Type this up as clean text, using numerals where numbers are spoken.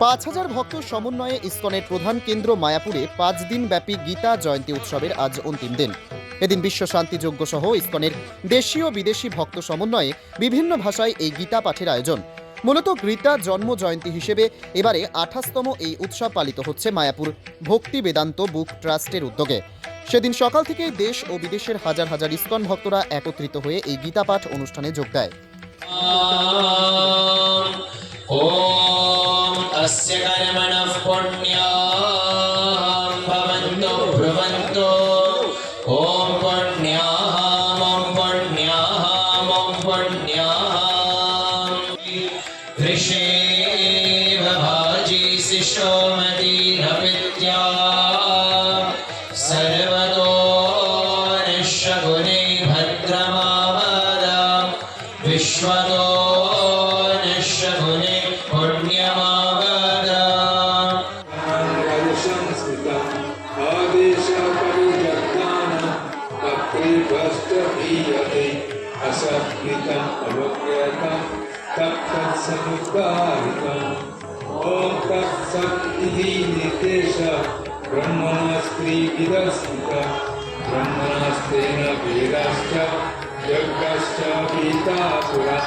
৫,০০০ ভক্ত সমন্বয়ে ইসকনের প্রধান কেন্দ্র মায়াপুরে ৫ দিন ব্যাপী গীতা জয়ন্তী উৎসবের আজ অন্তিম দিন। এদিন বিশ্ব শান্তি যজ্ঞ সহ ইসকনের দেশীয় বিদেশি ভক্ত সমন্বয়ে বিভিন্ন ভাষায় এই গীতা পাঠের আয়োজন। মূলত গীতা জন্ম জয়ন্তী হিসেবে এবারে ২৮তম এই উৎসব পালিত হচ্ছে মায়াপুর ভক্তি বেদান্ত বুক ট্রাস্টের উদ্যোগে। সেদিন সকাল থেকেই দেশ ও বিদেশের হাজার হাজার ইসকন ভক্তরা একত্রিত হয়ে এই গীতা পাঠ অনুষ্ঠানে যোগ দেয়। अस्य कर्मणः पुण्याः भवन्तु ब्रुवन्तु ॐ पुण्याः मम पुण्याः मम पुण्याः वृषेव भाजी शिशोमती नविद्या सर्वतो निश्शकुने भद्रमावदा विश्वतो निश्शकुने पुण्यमावदा असत्कृतम् अवज्ञातं तत्समुद्धारितम् ॐ तत्सदिति नितेश ब्रह्मणास्त्रिविदस्मिता ब्रह्मणास्तेन वेदाश्च यज्ञश्च पीता पुरा